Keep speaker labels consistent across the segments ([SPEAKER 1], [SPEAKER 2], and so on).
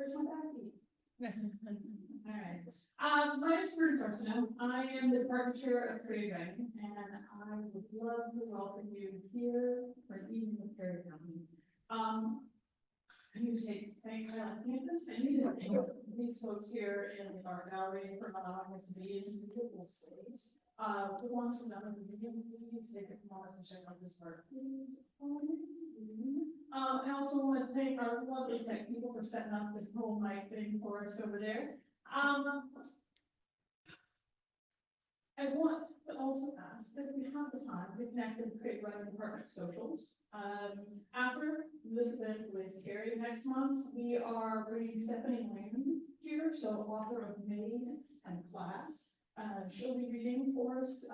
[SPEAKER 1] Where's my backbeat? All right. My name is Bruce Arsenault. I am the department chair of Creative Writing, and I would love to welcome you here for an evening with Carrie County. I need to say thank you on campus. I need to thank these folks here in our gallery for allowing us to be in this beautiful space. Who wants to know the beginning, please take a pause and check out this part, please. I also want to thank our lovely tech people for setting up this whole mic thing for us over there. I want to also ask that we have the time to connect with the Creative Writing Department socials. After this event with Carrie next month, we are bringing Stephanie Land here, so author of Maid and Class. She'll be reading for us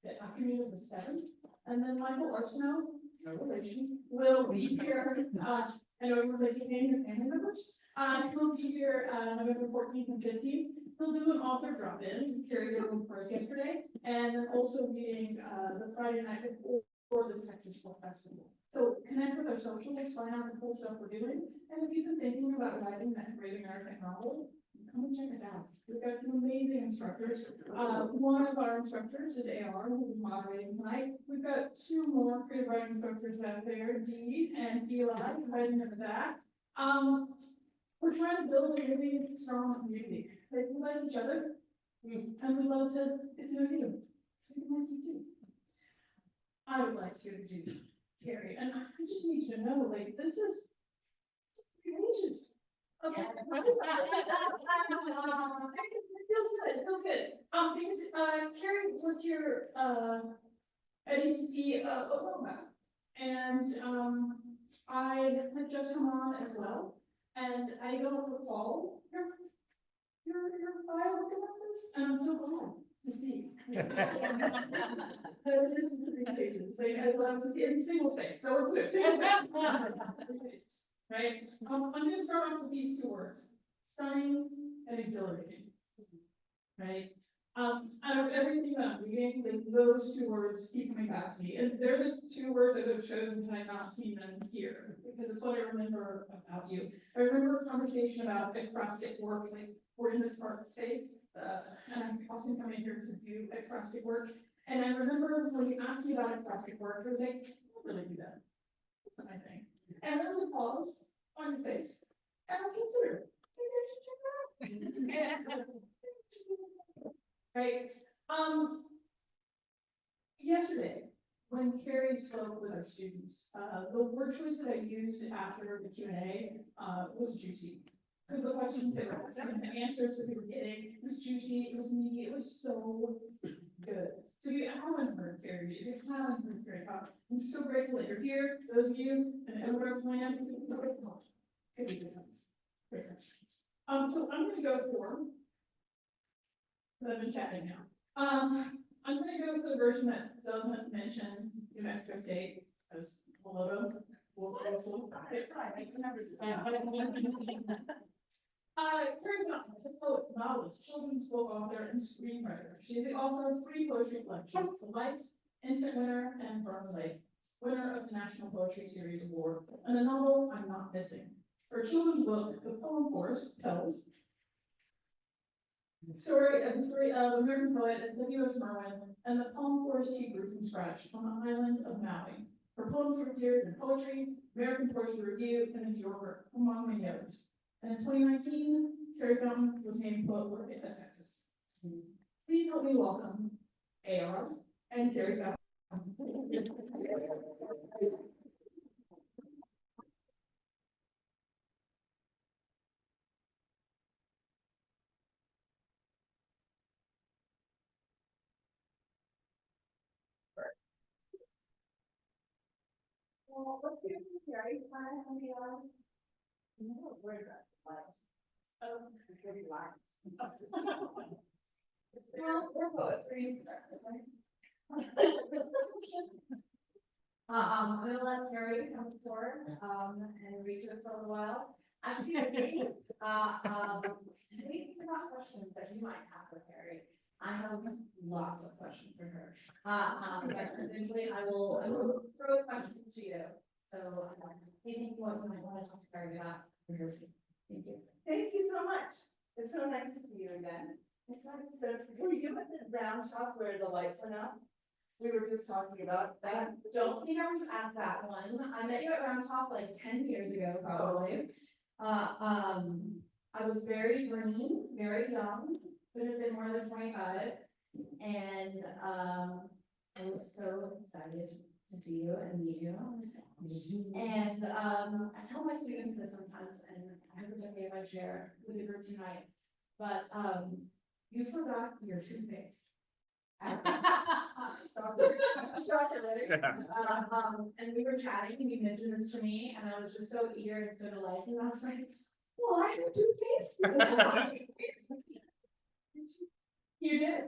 [SPEAKER 1] the afternoon of the 7th. And then Michael Arsenault, no relation, will be here. I know everyone's like, name your family members. He'll be here November 14th and 15th. He'll do an author drop-in. Carrie did one for us yesterday, and then also reading the Friday night before the Texas Book Festival. So connect with our socials, find out the cool stuff we're doing, and if you've been thinking about writing that great American novel, come and check us out. We've got some amazing instructors. One of our instructors is AR, who's moderating tonight. We've got two more creative writing instructors back there, Dee and Eli, right in the back. We're trying to build a really strong community. Like, we like each other, and we love to get to know you. So we like you too. I would like to introduce Carrie, and I just need you to know, like, this is pages. Okay. It feels good. It feels good. Because Carrie worked here at ACC a little bit, and I had just come on as well, and I don't recall your file looking like this, and I'm so glad to see. This is 3 pages. So I love to see it in single space. So we're clear. Single space. Right? I'm going to start off with these 2 words: stunning and exhilarating. Right? Out of everything that I'm reading, like, those 2 words keep coming back to me. And they're the 2 words I would have chosen had I not seen them here, because it's what I remember about you. I remember a conversation about acrostic work, like, we're in this art space, and I often come in here to do acrostic work. And I remember when you asked me about acrostic work, I was like, I don't really do that. That's not my thing. And I really pause on your face, and I'll consider, maybe I should check that out. Right. Yesterday, when Carrie spoke with our students, the word choice that I used after the Q&A was juicy. Because the questions that were asked and the answers that we were getting, it was juicy, it was meaty, it was so good. So you haven't heard Carrie, you haven't heard Carrie talk. I'm so grateful that you're here. Those of you and everyone else in land, it's gonna be good times. Great times. So I'm gonna go for, because I've been chatting now. I'm going to go for the version that doesn't mention New Mexico State as a logo. Carrie Fountain is a poet, novelist, children's book author, and screenwriter. She is the author of 3 poetry collections: The Life, Instant Winner, and Burn Lake, winner of the National Poetry Series Award, and the novel I'm Not Missing. Her children's book, The Poem Forest, tells the story of American poet W.S. Merwin and the poem forest he grew from scratch on the island of Maui. Her poems have appeared in Poetry, American Poetry Review, and the New Yorker, among many others. And in 2019, Carrie Fountain was named Poet Laureate at Texas. Please help me welcome AR and Carrie Fountain. Well, let's do it from Carrie. Hi, I'm AR. No, where is that? It's really loud. Well, we're poets. I'm gonna let Carrie come forward and read to us for a while. As you see, maybe about questions that you might have for Carrie. I have lots of questions for her. But eventually I will throw questions to you. So anything what you might want to talk to Carrie about. Thank you.
[SPEAKER 2] Thank you so much. It's so nice to see you again. It's nice to, were you at the round top where the lights went up? We were just talking about
[SPEAKER 1] I
[SPEAKER 2] that.
[SPEAKER 1] don't think I was at that one. I met you at Round Top like 10 years ago, probably. I was very green, very young, could have been more than 25. And, I was so excited to see you and meet you. And, I tell my students this sometimes, and I hope it's okay if I share with the group tonight, but, you forgot your toothpaste.
[SPEAKER 2] Shocker, right?
[SPEAKER 1] And we were chatting and you mentioned this to me and I was just so eager and so delighted. And I was like, well, I have toothpaste. You did.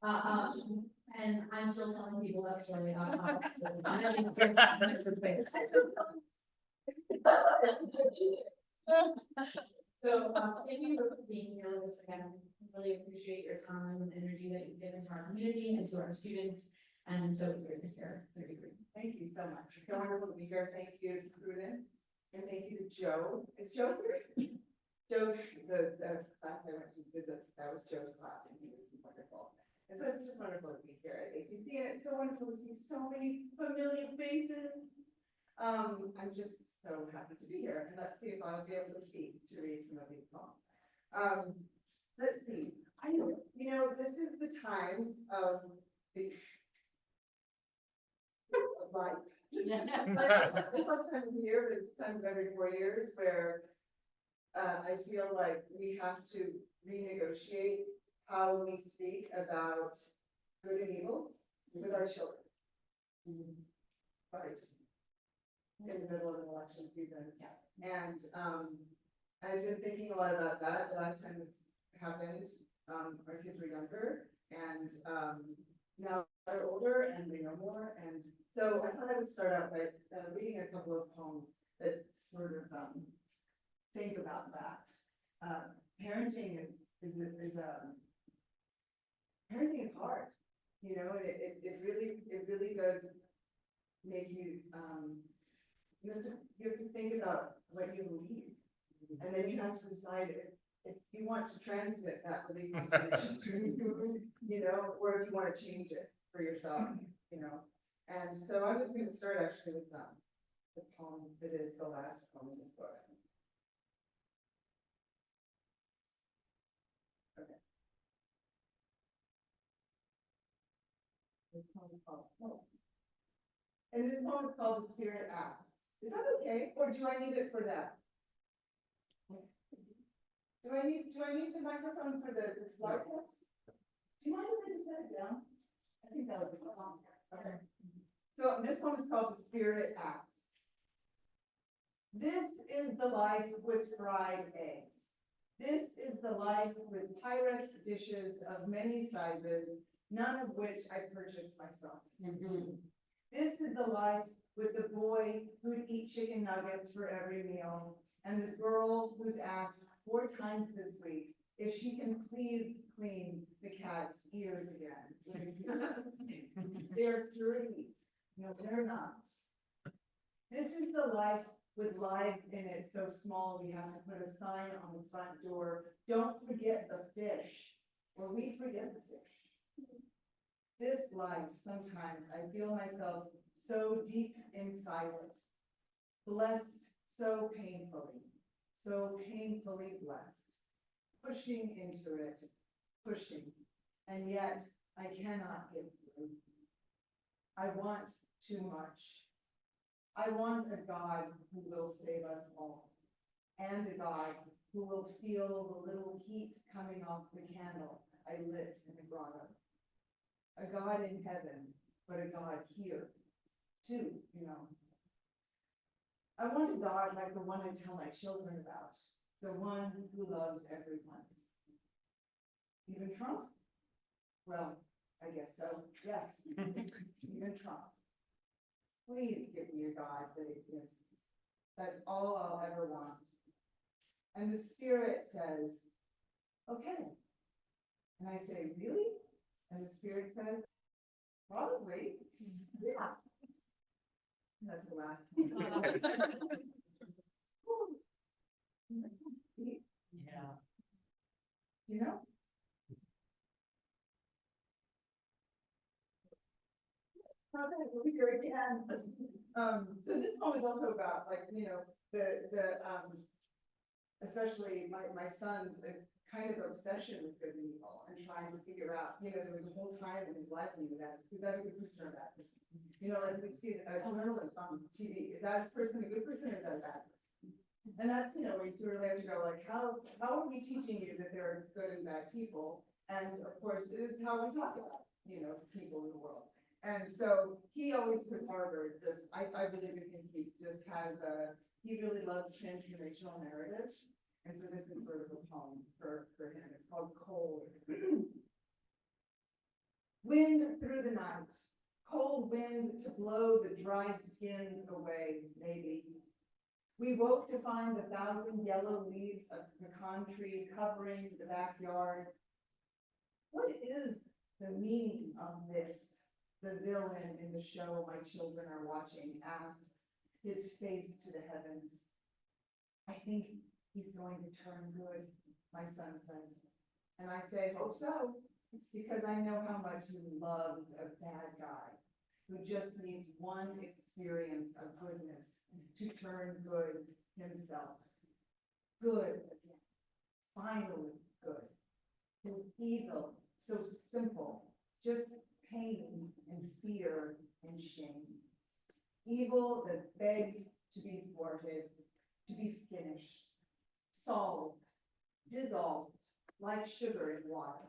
[SPEAKER 1] And I'm still telling people that story. I didn't get my toothpaste. So, thank you for being here with us again. Really appreciate your time and energy that you've given to our community and to our students. And so great to hear. Very great.
[SPEAKER 2] Thank you so much. So wonderful to be here. Thank you to Prudence. And thank you to Joe. Is Joe here? Joe's the class I went to visit. That was Joe's class and he was wonderful. And so it's just wonderful to be here at ACC and it's so wonderful to see so many familiar faces. I'm just so happy to be here and let's see if I'll be able to read some of these poems. Let's see. This is the time of the life. It's not time of year, but it's time of every 4 years where I feel like we have to renegotiate how we speak about good and evil with our children. Right. In the middle of an election season. Yeah. And I've been thinking a lot about that. The last time this happened, our kids were younger and now they're older and they know more. And so I thought I would start out by reading a couple of poems that sort of think about that. Parenting parenting is hard, it really does make you, you have to think about what you believe. And then you have to decide if you want to transmit that belief to your children, or if you want to change it for yourself, And so I was going to start actually with the poem that is the last poem in this book. Okay. This poem is called Poem. And this poem is called The Spirit Asks. Is that okay? Or do I need it for that? Do I need the microphone for the slide test? Do you mind if I just set it down? I think that would be fun. Okay. So this poem is called The Spirit Asks. This is the life with fried eggs. This is the life with Pyrex dishes of many sizes, none of which I purchased myself. This is the life with the boy who'd eat chicken nuggets for every meal, and the girl who's asked 4 times this week if she can please clean the cat's ears again. They're dirty. No, they're not. This is the life with lives in it so small we have to put a sign on the front door, don't forget the fish, or we forget the fish. This life, sometimes I feel myself so deep inside it, blessed so painfully blessed, pushing into it, pushing, and yet I cannot get through. I want too much. I want a God who will save us all, and a God who will feel the little heat coming off the candle I lit in the grotto. A God in heaven, but a God here, too, I want a God like the one I tell my children about, the one who loves everyone. Even Trump? Well, I guess so, yes, even Trump. Please give me a God that exists. That's all I'll ever want. And the Spirit says, okay. And I say, really? And the Spirit says, probably. Yeah. That's the last one. you know? We go again. So this poem is also about, like, you know, especially my son's kind of obsession with good and evil and trying to figure out, you know, there was a whole time in his life when he was that, is that a good person or a bad person? You know, like we see a journalist on TV, is that person a good person or is that a bad person? And that's, you know, where you sort of have to go, like, how are we teaching you that there are good and bad people? And of course, it is how we talk about, you know, people in the world. And so he always with Harvard, I really do think he just has he really loves transformational narratives. And so this is sort of a poem for him. It's called Cold. Wind through the night, cold wind to blow the dried skins away, maybe. We woke to find 1,000 yellow leaves of pecan tree covering the backyard. What is the meaning of this? The villain in the show my children are watching asks, his face to the heavens. I think he's going to turn good, my son says. And I say, hope so, because I know how much he loves a bad guy who just needs one experience of goodness to turn good himself. Good again, finally good. And evil, so simple, just pain and fear and shame. Evil that begs to be thwarted, to be finished, solved, dissolved like sugar in water.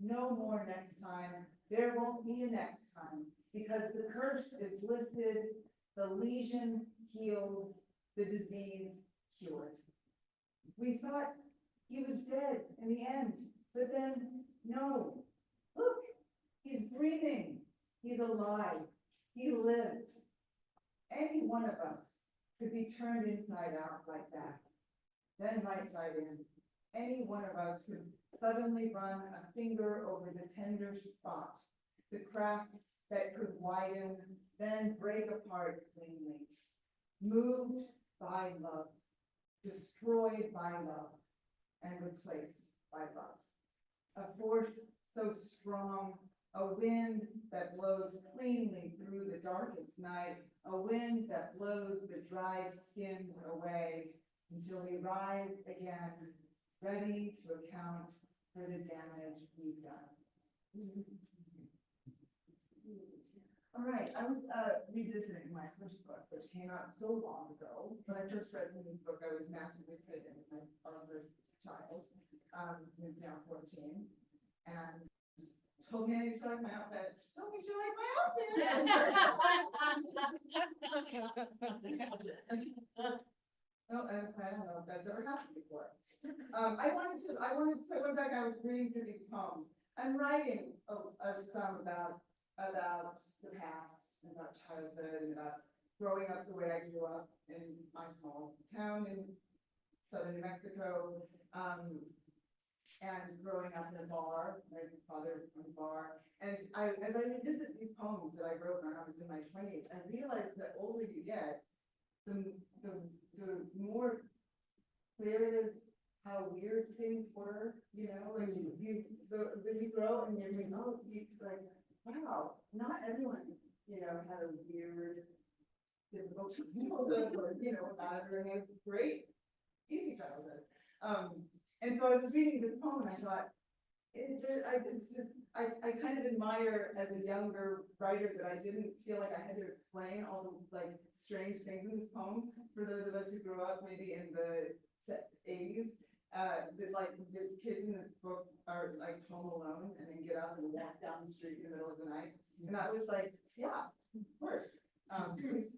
[SPEAKER 2] No more next time. There won't be a next time because the curse is lifted, the lesion healed, the disease cured. We thought he was dead in the end, but then no. Look, he's breathing. He's alive. He lived. Any one of us could be turned inside out like that, then right side in. Any one of us could suddenly run a finger over the tender spot, the crack that could widen, then break apart cleanly. Moved by love, destroyed by love, and replaced by love. A force so strong, a wind that blows cleanly through the darkest night, a wind that blows the dried skins away until we rise again, ready to account for the damage we've done. All right, I was revisiting my first book, which came out so long ago. When I first read this book, I was massively fitted. My father's child, who's now 14, and told me she liked my outfit. She told me she liked my outfit. Oh, I don't know if that's ever happened before. I went back, I was reading through these poems. I'm writing some about the past, and about childhood, and about growing up the way I grew up in my small town in southern New Mexico, and growing up in a bar. My father owned a bar, and as I revisit these poems that I wrote when I was in my 20s, I realized that the older you get, the more clear it is how weird things were, you know, like when you grow and you're like, oh, you like, wow, not everyone, you know, had a weird, difficult childhood, or, you know, not everyone had a great, easy childhood. And so I was reading this poem and I thought, I kind of admire as a younger writer that I didn't feel like I had to explain all the like strange things in this poem for those of us who grew up maybe in the 80s. Like the kids in this book are like home alone and then get up and walk down the street in the middle of the night. And I was like, yeah, of course.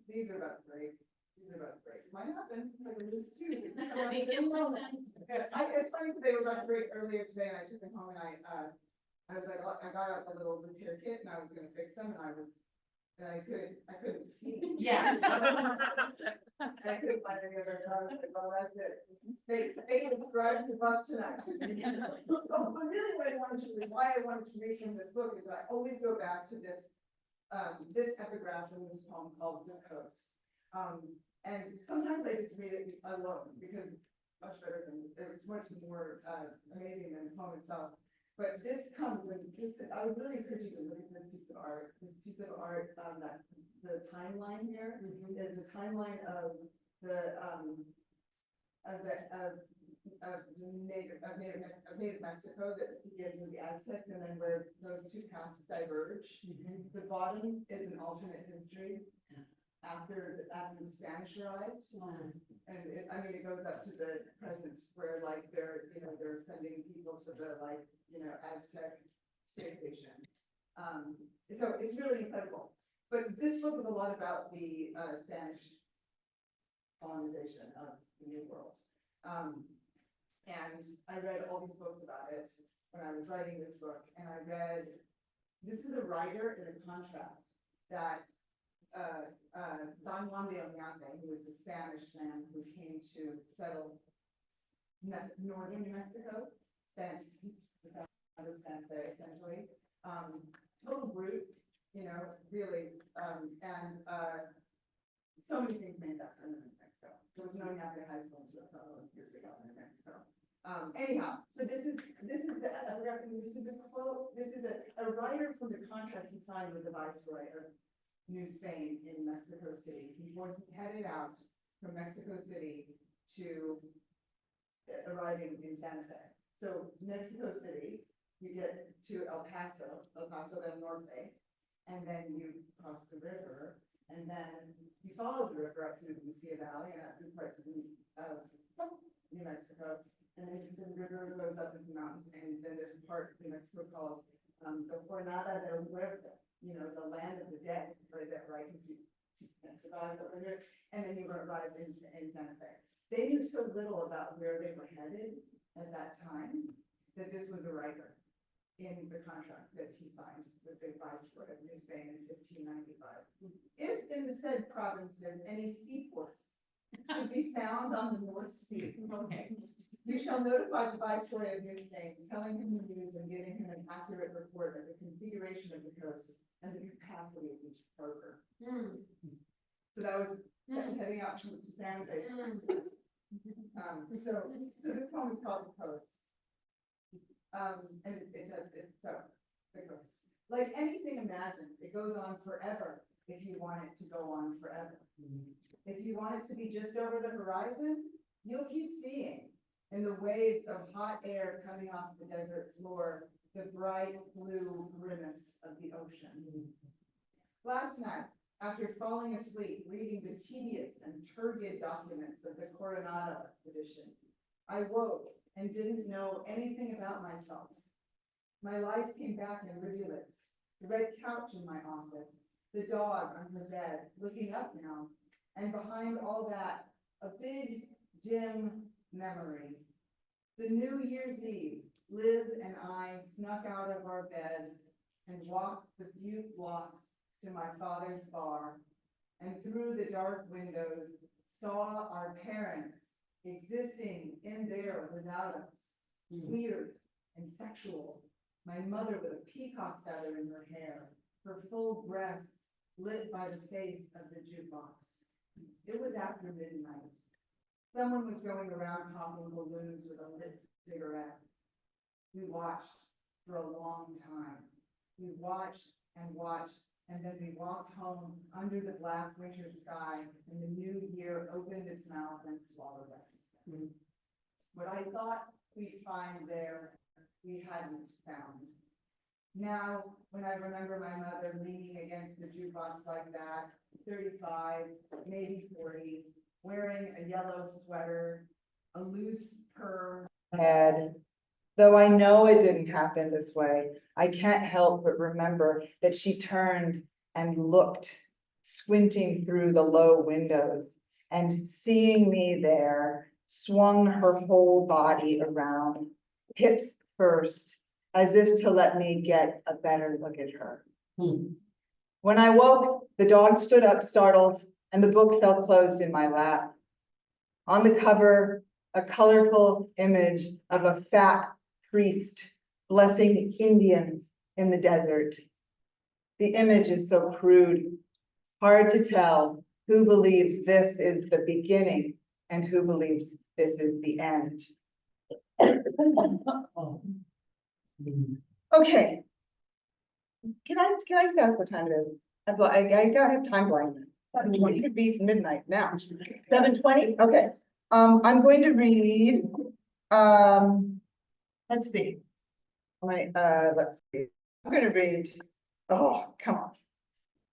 [SPEAKER 2] These are about to break. These are about to break. Might happen. Like a loose tooth. It's funny because they were about to break earlier today, and I took them home and I was like, I got out the little repair kit and I was going to fix them, and I couldn't see.
[SPEAKER 3] Yeah.
[SPEAKER 2] I couldn't find any other car. I was like, well, that's it. They was driving the bus tonight. Oh, but really why I wanted to read from this book is that I always go back to this epigraph in this poem called The Coast. And sometimes I just read it alone because much better than, it's much more, amazing than the poem itself. But this comes, and this, I would really encourage you to look at this piece of art, that, the timeline here, is a timeline of the, native Mexico that begins with the Aztecs, and then where those two paths diverge. The bottom is an alternate history after the Spanish arrived. And it, I mean, it goes up to the present where like they're sending people to the Aztec space station. So it's really incredible. But this book is a lot about the Spanish colonization of the New World. And I read all these books about it when I was writing this book, and this is a writer in a contract that Don Juan de Oñate, who was the Spanish man who came to settle northern New Mexico, essentially, total brute, really, and so many things made that in New Mexico. There was no Oñate High School until a couple of years ago in New Mexico. Anyhow, so this is a quote. This is a writer from the contract he signed with the Viceroy of New Spain in Mexico City before he headed out from Mexico City to arriving in Santa Fe. So Mexico City, you get to El Paso del Norte, and then you cross the river, and then you follow the river up through the Lucia Valley and up through parts of New Mexico, and then the river goes up into the mountains, and then there's a part of New Mexico called the Jornada del Muerto, the land of the dead, right there, right? You can survive over here, and then you arrive in Santa Fe. They knew so little about where they were headed at that time that this was a writer in the contract that he signed with the Viceroy of New Spain in 1595. If in the said provinces any seaports should be found on the North Sea, you shall notify the Viceroy of New Spain, telling him the news and giving him an accurate report of the configuration of the coast and the capacity of each broker. So that was heading out to San Jose. So this poem is called The Coast. And the coast. Like anything imagined, it goes on forever if you want it to go on forever. If you want it to be just over the horizon, you'll keep seeing in the waves of hot air coming off the desert floor, the bright blue grimace of the ocean. Last night, after falling asleep reading the tedious and turgid documents of the Coronado expedition, I woke and didn't know anything about myself. My life came back in rivulets, the red couch in my office, the dog on her bed, looking up now, and behind all that, a big, dim memory. The New Year's Eve, Liz and I snuck out of our beds and walked the few blocks to my father's bar, and through the dark windows saw our parents existing in there without us, weird and sexual. My mother with a peacock feather in her hair, her full breasts lit by the face of the jukebox. It was after midnight. Someone was going around popping balloons with a lit cigarette. We watched for a long time. We watched, and then we walked home under the black winter sky, and the new year opened its mouth and swallowed us. What I thought we'd find there, we hadn't found. Now, when I remember my mother leaning against the jukebox like that, 35, maybe 40, wearing a yellow sweater, a loose perm head. Though I know it didn't happen this way, I can't help but remember that she turned and looked, squinting through the low windows, and seeing me there, swung her whole body around, hips first, as if to let me get a better look at her. When I woke, the dog stood up startled, and the book fell closed in my lap. On the cover, a colorful image of a fat priest blessing Indians in the desert. The image is so crude, hard to tell who believes this is the beginning and who believes this is the end. Okay. Can I just ask what time it is? I gotta have time blindness. 7:20 could be midnight now. 7:20, okay. I'm going to read, let's see. Let's see. I'm gonna read, oh, come on.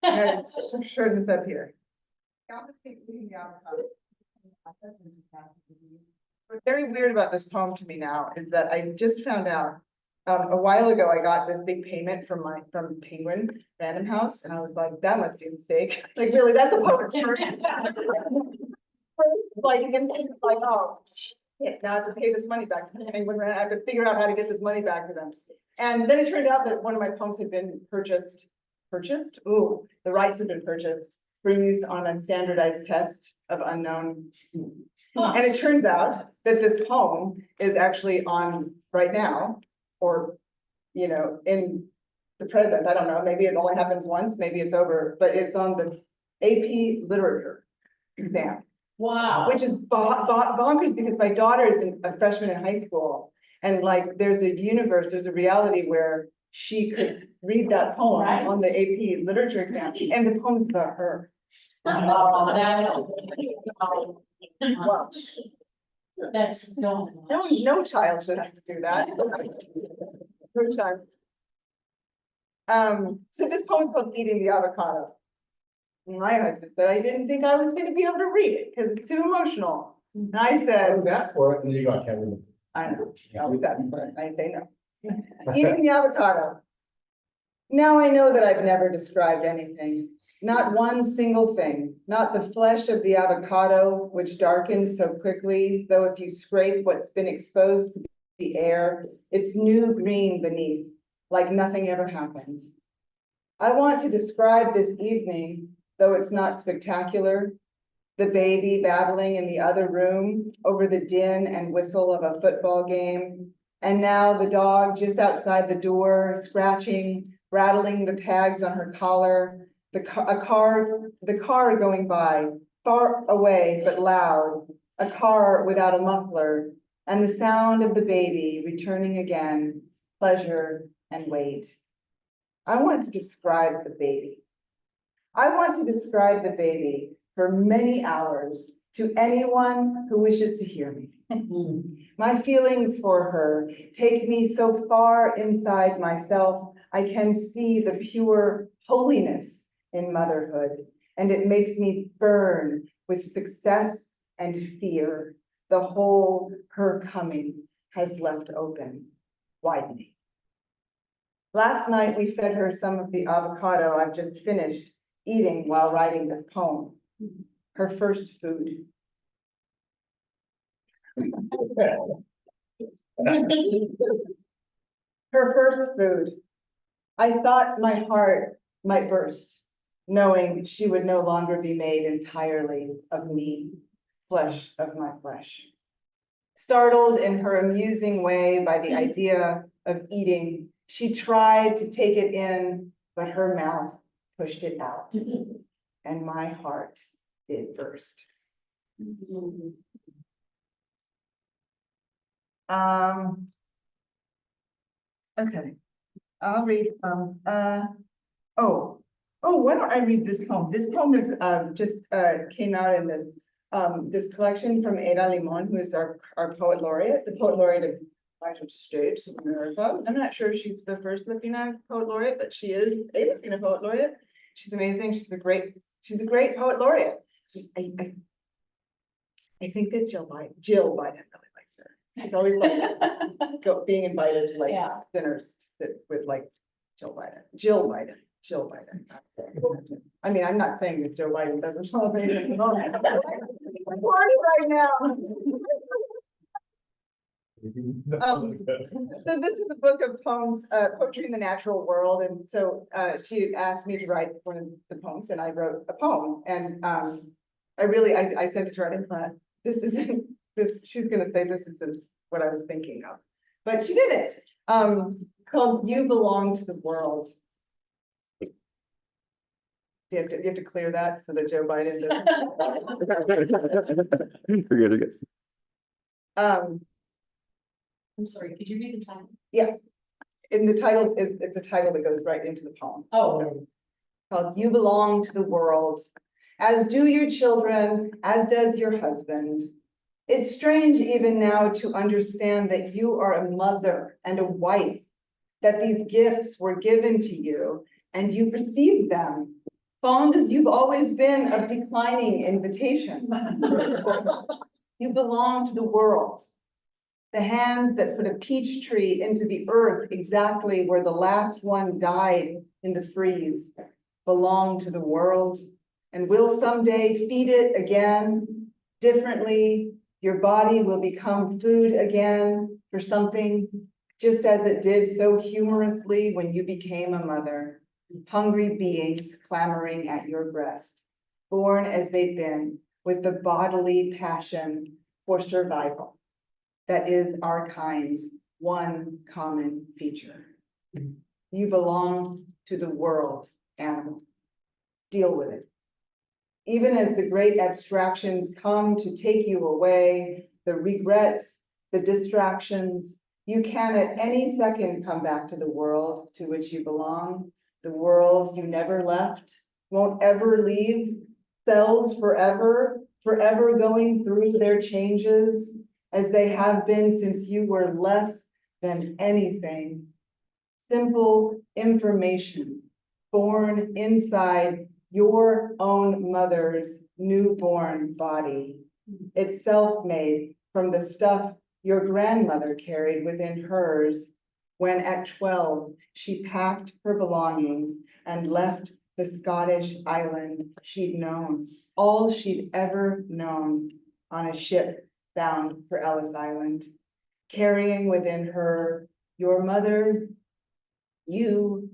[SPEAKER 2] Let's shorten this up here. What's very weird about this poem to me now is that I just found out a while ago I got this big payment from Penguin Random House, and I was like, that must be a mistake. Like, really, that's a poet's first. Like, it's like, oh, shit, now I have to pay this money back to Penguin Random. I have to figure out how to get this money back to them. And then it turned out that one of my poems had been purchased. Ooh, the rights had been purchased for use on a standardized test of unknown. And it turns out that this poem is actually on right now, or, you know, in the present. I don't know, maybe it only happens once, maybe it's over, but it's on the AP literature exam.
[SPEAKER 1] Wow.
[SPEAKER 2] Which is bonkers, because my daughter is a freshman in high school, and like there's a universe, there's a reality where she could read that poem
[SPEAKER 1] Right.
[SPEAKER 2] on the AP literature exam, and the poem's about her. Wow.
[SPEAKER 1] That's so.
[SPEAKER 2] No child should have to do that. No child. So this poem is called Eating the Avocado. My husband said I didn't think I was gonna be able to read it because it's too emotional. And I
[SPEAKER 3] I
[SPEAKER 2] said,
[SPEAKER 3] was asked for it and you got Kevin.
[SPEAKER 2] I know, I was asked for it, I say no. Eating the avocado. Now I know that I've never described anything, not one single thing, not the flesh of the avocado, which darkens so quickly, though if you scrape what's been exposed to the air, it's new green beneath, like nothing ever happened. I want to describe this evening, though it's not spectacular, the baby babbling in the other room over the din and whistle of a football game, and now the dog just outside the door, scratching, rattling the tags on her collar, the car going by, far away but loud, a car without a muffler, and the sound of the baby returning again, pleasure and weight. I want to describe the baby. I want to describe the baby for many hours to anyone who wishes to hear me. My feelings for her take me so far inside myself, I can see the pure holiness in motherhood, and it makes me burn with success and fear. The hole her coming has left open, widening. Last night, we fed her some of the avocado I've just finished eating while writing this poem. Her first food. Her first food. I thought my heart might burst, knowing she would no longer be made entirely of me, flesh of my flesh. Startled in her amusing way by the idea of eating, she tried to take it in, but her mouth pushed it out, and my heart did burst. Okay, I'll read why don't I read this poem? This poem is just came out in this collection from Ada Limon, who is our poet laureate, the poet laureate of the United States of America. I'm not sure if she's the first Latina poet laureate, but she is a Latina poet laureate. She's amazing. She's a great poet laureate. I think that Jill Biden really likes her. She's always like being invited to like dinners to sit with like Jill Biden. I mean, I'm not saying that Joe Biden doesn't show up at the moment. I'm party right now. So this is a book of poems, poetry in the natural world, and so she asked me to write one of the poems, and I wrote a poem, and I sent it to her, and I thought, this isn't this. She's going to say this isn't what I was thinking of, but she did it. Called "You Belong to the World." You have to clear that so that Joe Biden doesn't.
[SPEAKER 4] Forget it.
[SPEAKER 2] Um,
[SPEAKER 3] I'm sorry, could you read the title?
[SPEAKER 2] yes, and the title is, it's the title that goes right into the poem.
[SPEAKER 3] Oh,
[SPEAKER 2] Called You Belong to the World, as do your children, as does your husband. It's strange even now to understand that you are a mother and a wife, that these gifts were given to you and you received them, fond as you've always been of declining invitations. You belong to the world. The hands that put a peach tree into the earth exactly where the last one died in the freeze belong to the world and will someday feed it again differently. Your body will become food again for something, just as it did so humorously when you became a mother. Hungry beings clamoring at your breast, born as they've been with the bodily passion for survival. That is our kind's one common feature. You belong to the world, animal. Deal with it. Even as the great abstractions come to take you away, the regrets, the distractions, you can at any second come back to the world to which you belong, the world you never left, won't ever leave, cells forever, forever going through their changes as they have been since you were less than anything. Simple information born inside your own mother's newborn body, itself made from the stuff your grandmother carried within hers when at 12 she packed her belongings and left the Scottish island she'd known, all she'd ever known, on a ship bound for Ellis Island, carrying within her your mother, you,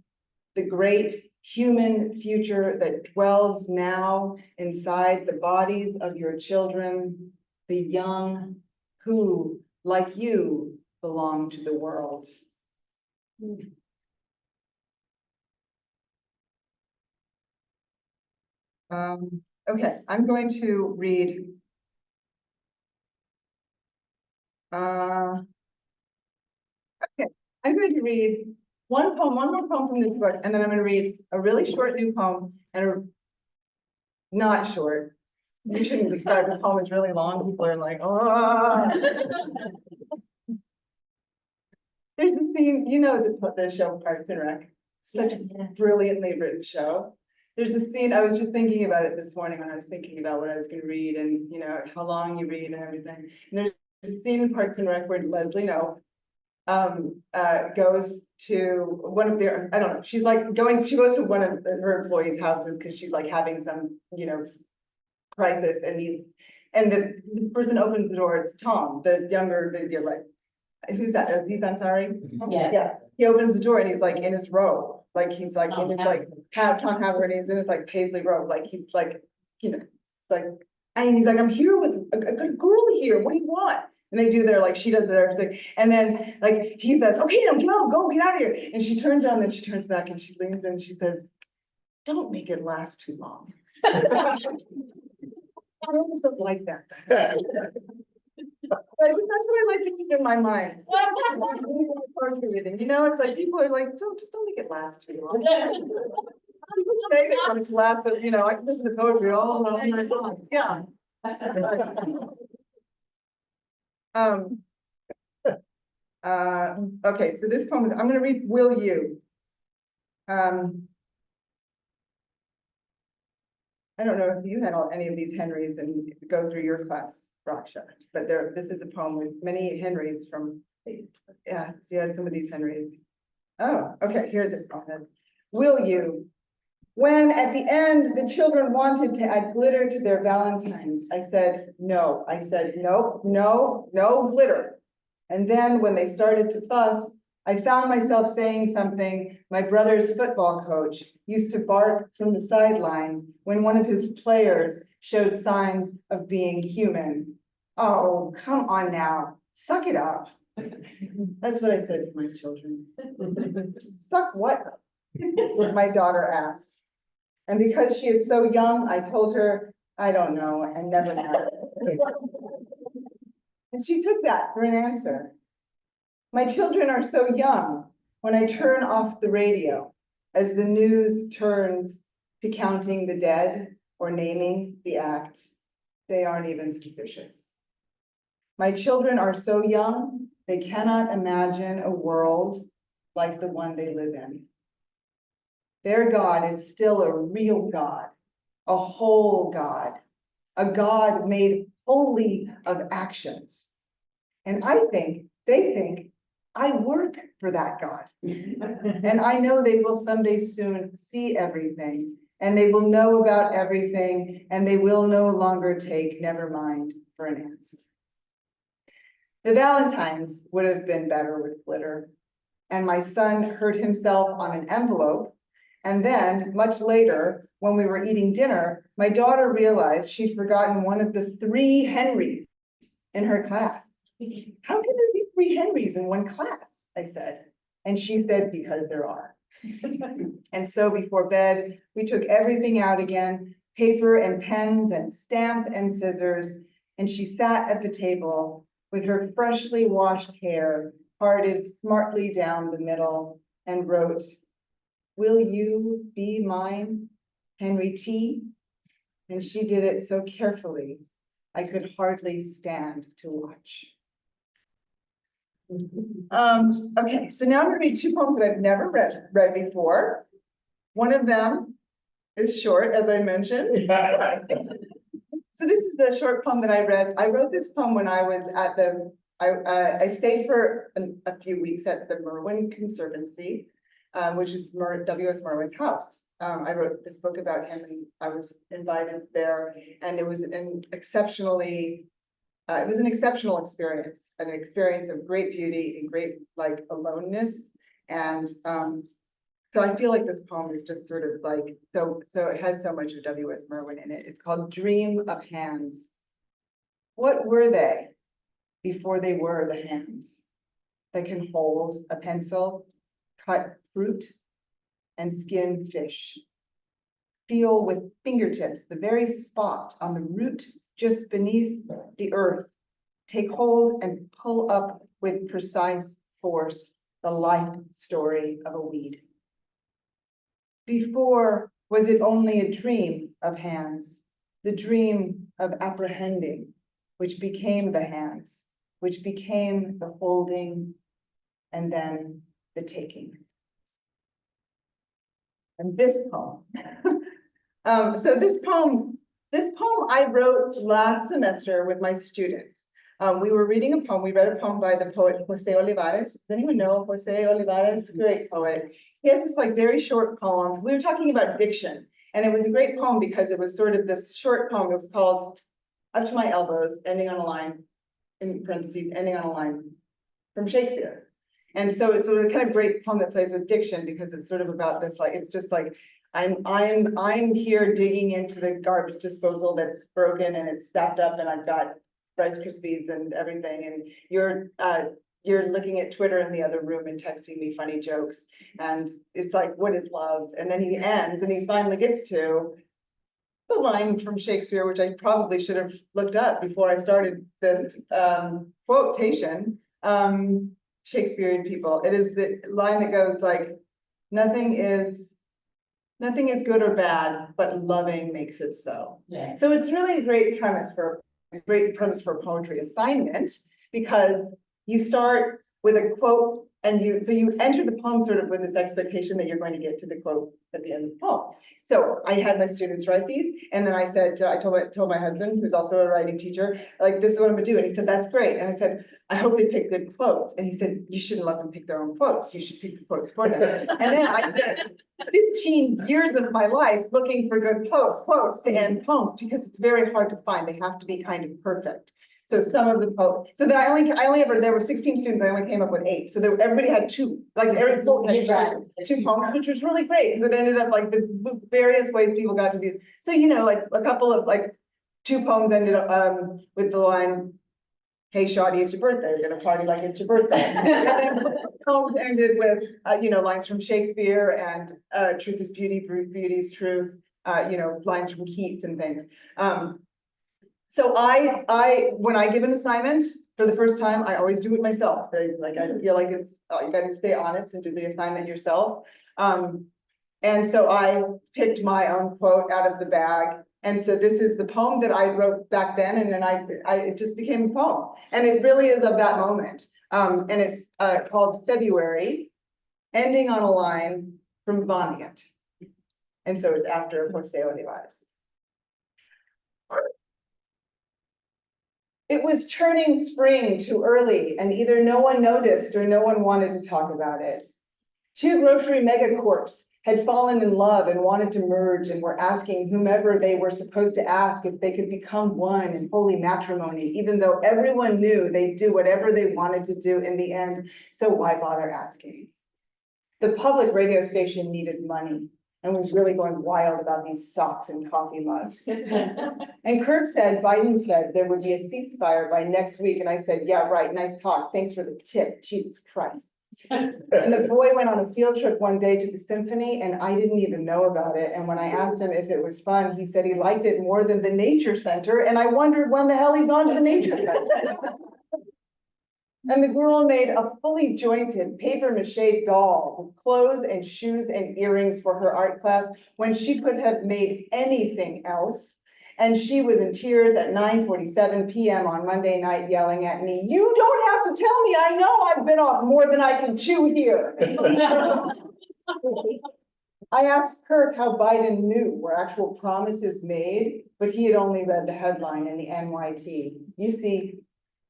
[SPEAKER 2] the great human future that dwells now inside the bodies of your children, the young who, like you, belong to the world. Okay, I'm going to read okay, I'm going to read one more poem from this book, and then I'm going to read a really short new poem and a not short. You shouldn't describe the poem as really long. People are like, oh. There's a scene, you know, the show Parks and Rec, such a brilliantly written show. There's a scene, I was just thinking about it this morning when I was thinking about what I was going to read and, you know, how long you read and everything. And there's a scene in Parks and Rec where Leslie Knope goes to one of their, I don't know, she's like she goes to one of her employees' houses because she's like having some, you know, crisis and needs, and the person opens the door, it's Tom, you're like, who's that? Aziz Ansari?
[SPEAKER 3] Yes.
[SPEAKER 2] Yeah, he opens the door and he's like in his robe, like he's like in his like Tom Howard, and he's in his like paisley robe, like he's like, you know, like, and he's like, I'm here with a good girl here, what do you want? And they do their, like, she does their thing, and then like he says, okay, now go, get out of here. And she turns around and she turns back and she leans in and she says, don't make it last too long. I almost don't like that. Like, that's what I like to keep in my mind. You know, it's like people are like, so just don't make it last too long. People say they want it to last, so, you know, I can listen to poetry all night long. Yeah. Okay, so this poem, I'm gonna read Will You. I don't know if you had any of these Henrys and go through your class, Raksha, but this is a poem with many Henrys from, yeah, so you had some of these Henrys. Oh, okay, here this poem is. Will you? When at the end, the children wanted to add glitter to their Valentines, I said, no. I said, no, no, no glitter. And then when they started to fuss, I found myself saying something my brother's football coach used to bark from the sidelines when one of his players showed signs of being human. Oh, come on now, suck it up. That's what I said to my children. Suck what up? My daughter asked. And because she is so young, I told her, I don't know, and never know. And she took that for an answer. My children are so young when I turn off the radio as the news turns to counting the dead or naming the act. They aren't even suspicious. My children are so young, they cannot imagine a world like the one they live in. Their God is still a real God, a whole God, a God made wholly of actions. And they think I work for that God. And I know they will someday soon see everything, and they will know about everything, and they will no longer take never mind for an answer. The Valentines would have been better with glitter, and my son hurt himself on an envelope. And then, much later, when we were eating dinner, my daughter realized she'd forgotten one of the 3 Henrys in her class. How can there be 3 Henrys in one class? I said. And she said, because there are. And so before bed, we took everything out again, paper and pens and stamp and scissors, and she sat at the table with her freshly washed hair parted smartly down the middle and wrote, "Will you be mine, Henry T?" And she did it so carefully, I could hardly stand to watch. Okay, so now I'm gonna read 2 poems that I've never read before. One of them is short, as I mentioned. So this is the short poem that I read. I wrote this poem when I was at I stayed for a few weeks at the Merwin Conservancy, which is W.S. Merwin's house. I wrote this book about him, and I was invited there, and it was an exceptional experience, an experience of great beauty and great like aloneness. And so I feel like this poem is just sort of like, so it has so much of W.S. Merwin in it. It's called Dream of Hands. What were they before they were the hands that can hold a pencil, cut fruit, and skin fish? Feel with fingertips the very spot on the root just beneath the earth. Take hold and pull up with precise force the life story of a weed. Before, was it only a dream of hands, the dream of apprehending, which became the hands, which became the holding, and then the taking. And this poem. So this poem I wrote last semester with my students. We were reading a poem. We read a poem by the poet Jose Olivares. Does anyone know Jose Olivares? Great poet. He has this like very short poem. We were talking about diction, and it was a great poem because it was sort of this short poem. It was called "Up to My Elbows," ending on a line, in parentheses, ending on a line from Shakespeare. And so it's a kind of great poem that plays with diction because it's sort of about this, like, it's just like, I'm here digging into the garbage disposal that's broken and it's stacked up, and I've got Rice Krispies and everything, and you're looking at Twitter in the other room and texting me funny jokes, and it's like, what is love? And then he ends and he finally gets to the line from Shakespeare, which I probably should have looked up before I started this quotation. Shakespearean people. It is the line that goes like, nothing is good or bad, but loving makes it so. Yeah. So it's really a great premise for a poetry assignment, because you start with a quote and you enter the poem sort of with this expectation that you're going to get to the quote at the end of the poem. So I had my students write these, and then I said, I told my husband, who's also a writing teacher, like, this is what I'm gonna do. And he said, that's great. And I said, I hope they pick good quotes. And he said, you shouldn't let them pick their own quotes. You should pick the quotes for them. And then I spent 15 years of my life looking for good quotes to end poems, because it's very hard to find. They have to be kind of perfect. So some of the poems, so then there were 16 students, I only came up with 8. So everybody had 2, like every quote had 2 poems, which was really great, because it ended up like the various ways people got to these. So, you know, like a couple of like 2 poems ended up with the line, hey, Shawty, it's your birthday. We're gonna party like it's your birthday. And then poems ended with, you know, lines from Shakespeare and truth is beauty, beauty is truth. You know, lines from Keats and things. So when I give an assignment,
[SPEAKER 4] for the first time, I always do it myself. Like, I feel like it's, you gotta stay honest and do the assignment yourself. And so I picked my own quote out of the bag. And so this is the poem that I wrote back then, and then it just became a poem. And it really is of that moment. And it's called February, ending on a line from Vonnegut. And so it's after Poseo de Vaz. It was turning spring too early, and either no one noticed or no one wanted to talk about it. Two grocery megacorps had fallen in love and wanted to merge and were asking whomever they were supposed to ask if they could become one in holy matrimony, even though everyone knew they'd do whatever they wanted to do in the end, so why bother asking? The public radio station needed money and was really going wild about these socks and coffee mugs. And Kirk said, Biden said there would be a ceasefire by next week. And I said, yeah, right, nice talk. Thanks for the tip, Jesus Christ. And the boy went on a field trip one day to the symphony and I didn't even know about it. And when I asked him if it was fun, he said he liked it more than the nature center. And I wondered when the hell he'd gone to the nature center. And the girl made a fully jointed paper mache doll with clothes and shoes and earrings for her art class when she could have made anything else. And she was in tears at 9:47 p.m. on Monday night yelling at me, "You don't have to tell me, I know I've been off more than I can chew here." I asked Kirk how Biden knew were actual promises made, but he had only read the headline in the NYT. You see,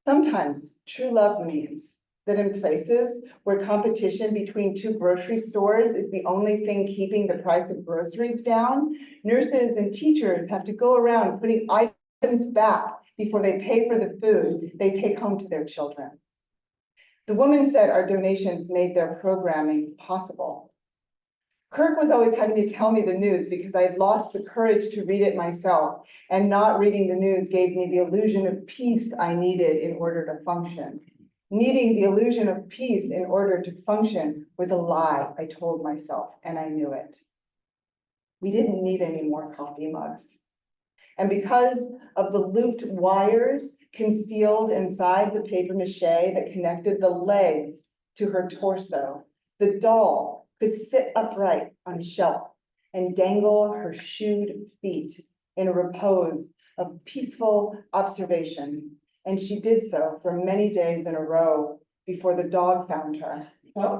[SPEAKER 4] sometimes true love means that in places where competition between two grocery stores is the only thing keeping the price of groceries down, nurses and teachers have to go around putting items back before they pay for the food they take home to their children. The woman said our donations made their programming possible. Kirk was always having to tell me the news because I had lost the courage to read it myself, and not reading the news gave me the illusion of peace I needed in order to function. Needing the illusion of peace in order to function was a lie I told myself, and I knew it. We didn't need any more coffee mugs. And because of the looped wires concealed inside the paper mache that connected the legs to her torso, the doll could sit upright on a shelf and dangle her shoed feet in a repose of peaceful observation. And she did so for many days in a row before the dog found her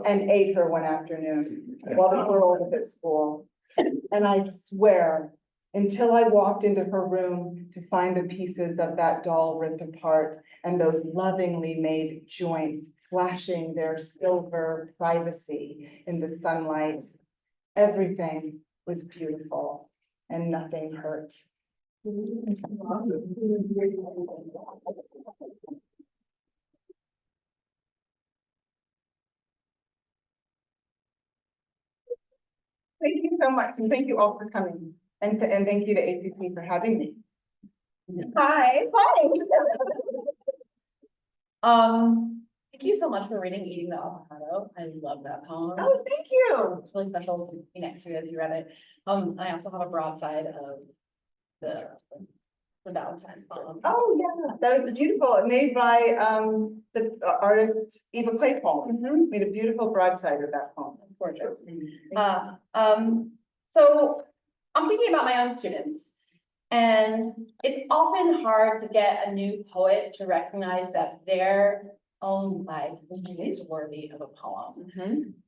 [SPEAKER 4] and ate her one afternoon while the girl was at school. And I swear, until I walked into her room to find the pieces of that doll ripped apart and those lovingly made joints flashing their silver privacy in the sunlight, everything was beautiful and nothing hurt. Thank you so much, and thank you all for coming, and thank you to ACC for having me. Hi.
[SPEAKER 3] Thank you so much for reading Eating the Avocado. I love that poem.
[SPEAKER 4] Oh, thank you.
[SPEAKER 3] It's really special to be next to you as you read it. I also have a broadside of the Valentine poem.
[SPEAKER 4] Oh, yeah, that was beautiful. Made by the artist Eva Claypool. Made a beautiful broadside of that poem. It's gorgeous.
[SPEAKER 3] So I'm thinking about my own students, and it's often hard to get a new poet to recognize that their own life is worthy of a poem.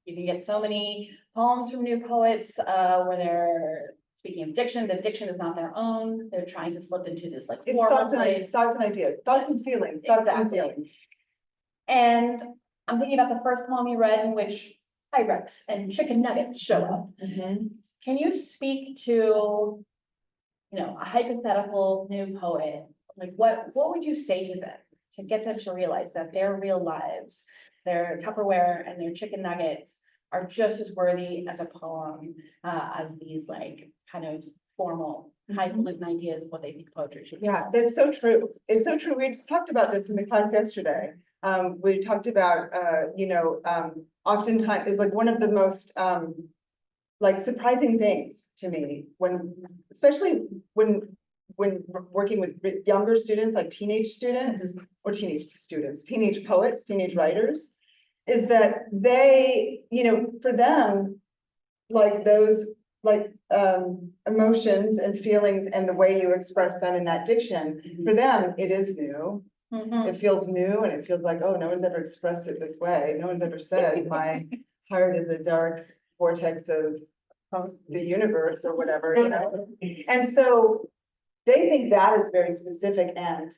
[SPEAKER 3] You can get so many poems from new poets where they're speaking of diction, the diction is not their own. They're trying to slip into this like
[SPEAKER 4] It's
[SPEAKER 3] formal
[SPEAKER 4] thoughts and
[SPEAKER 3] place.
[SPEAKER 4] ideas, thoughts and feelings, thoughts and
[SPEAKER 3] Exactly.
[SPEAKER 4] feelings.
[SPEAKER 3] And I'm thinking about the first poem you read in which Pyrex and chicken nuggets show up. Can you speak to, a hypothetical new poet? Like what would you say to them to get them to realize that their real lives, their Tupperware and their chicken nuggets are just as worthy as a poem as these like kind of formal highfalutin ideas of what they think poetry should be?
[SPEAKER 4] Yeah, that's so true. It's so true. We just talked about this in the class yesterday. We talked about, oftentimes it's like one of the most like surprising things to me when, especially when when working with younger students, like teenage students, or teenage poets, teenage writers, is that they, for them, like those, like, emotions and feelings and the way you express them in that diction, for them, it is new. It feels new and it feels like, oh, no one's ever expressed it this way. No one's ever said my heart is a dark vortex of the universe or whatever, And so they think that is very specific and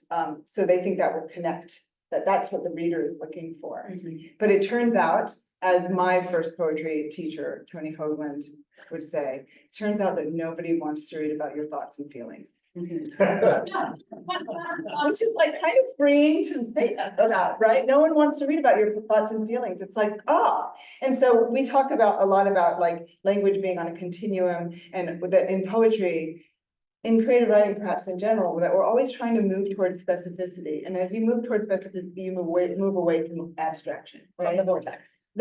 [SPEAKER 4] so they think that will connect, that's what the reader is looking for. But it turns out, as my first poetry teacher, Tony Hoagland, would say, it turns out that nobody wants to read about your thoughts and feelings. Which is like kind of freeing to think about, right? No one wants to read about your thoughts and feelings. It's like, and so we talk about a lot about like language being on a continuum, and that in poetry, in creative writing, perhaps in general, that we're always trying to move towards specificity. And as you move towards specificity, you move away from abstraction, right? The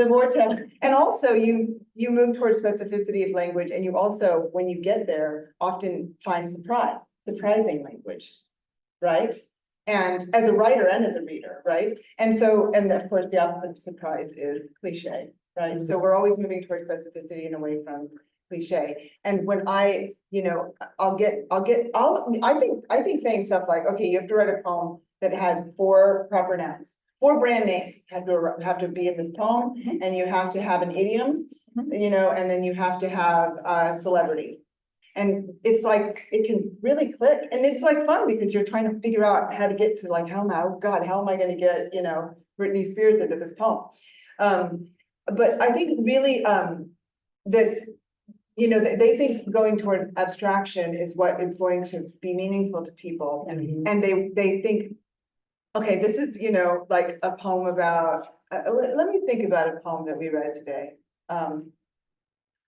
[SPEAKER 4] vortex. And also you move towards specificity of language, and you also, when you get there, often find surprising language, right? And as a writer and as a reader, right? And so, and of course, the opposite of surprise is cliche, right? So we're always moving towards specificity and away from cliche. And when I think saying stuff like, okay, you have to write a poem that has 4 proper nouns. 4 brand names have to be in this poem, and you have to have an idiom, and then you have to have a celebrity. And it's like, it can really click, and it's like fun because you're trying to figure out how to get to like, how am I going to get, Britney Spears into this poem? But I think really that, they think going toward abstraction is what is going to be meaningful to people. And they think, okay, this is, like a poem about, let me think about a poem that we read today. A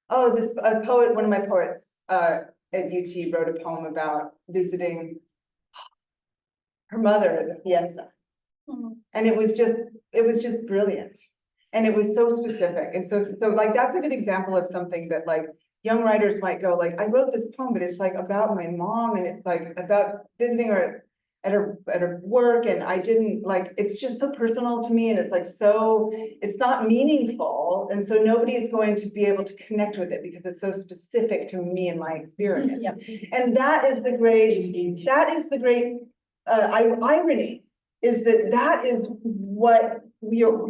[SPEAKER 4] poet, one of my poets at UT wrote a poem about visiting her mother at the fiesta. And it was just brilliant. And it was so specific. And so like, that's a good example of something that like young writers might go like, I wrote this poem, but it's like about my mom, and it's like about visiting her at her work, and I didn't like, it's just so personal to me, and it's like, so it's not meaningful, and so nobody is going to be able to connect with it because it's so specific to me and my experience. And that is the great irony, is that is what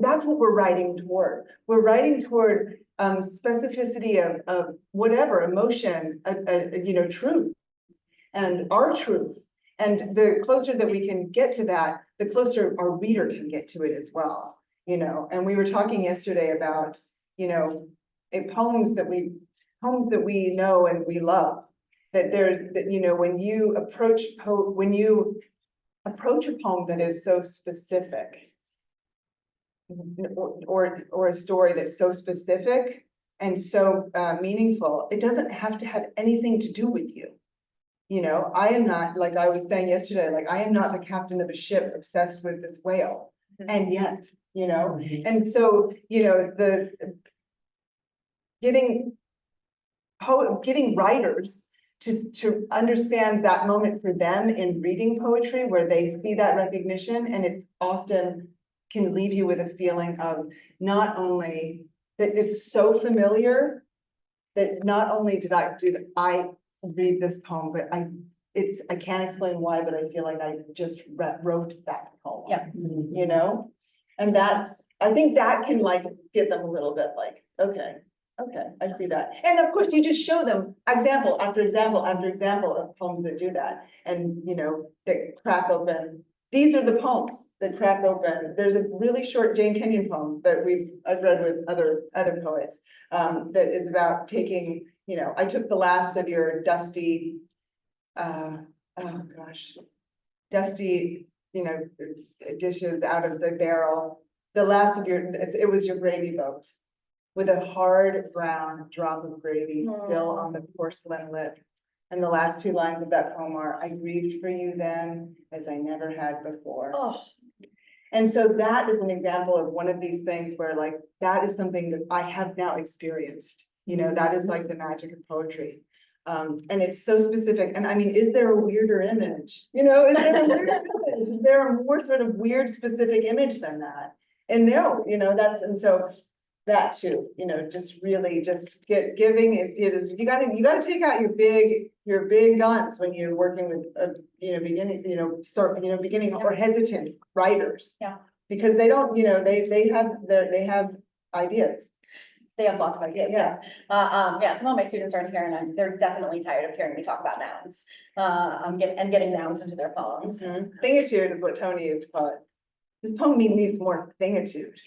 [SPEAKER 4] that's what we're writing toward. We're writing toward specificity of whatever emotion, truth, and our truth. And the closer that we can get to that, the closer our reader can get to it as well. And we were talking yesterday about, poems that we know and we love. When you approach a poem that is so specific, or a story that's so specific and so meaningful, it doesn't have to have anything to do with you. I am not, like I was saying yesterday, like I am not the captain of a ship obsessed with this whale. And yet, and so, the getting writers to understand that moment for them in reading poetry, where they see that recognition, and it's often can leave you with a feeling of not only that it's so familiar, that not only did I read this poem, but I can't explain why, but I feel like I just wrote that poem. And I think that can like get them a little bit like, okay, I see that. And of course, you just show them example after example after example of poems that do that, and that crack open. These are the poems that crack open. There's a really short Jane Kenyon poem that I've read with other poets that is about taking, I took the last of your dusty, dusty, dishes out of the barrel. The last of it was your gravy boat, with a hard brown drop of gravy still on the porcelain lip. And the last 2 lines of that poem are, I grieved for you then as I never had before. And so that is an example of one of these things where like, that is something that I have now experienced. That is like the magic of poetry. And it's so specific, and I mean, is there a weirder image? You know, is there a weirder image? Is there a more sort of weird specific image than that? And no, you know, that's, and so that too, you know, just really just giving it, you gotta take out your big guns when you're working with, beginning or hesitant writers.
[SPEAKER 3] Yeah.
[SPEAKER 4] Because they don't, you know, they have ideas.
[SPEAKER 3] They have lots of ideas, yeah. Yeah, some of my students aren't here and they're definitely tired of hearing me talk about nouns. Getting nouns into their poems.
[SPEAKER 4] Thingitude is what Tony is called. This poem needs more thingitude.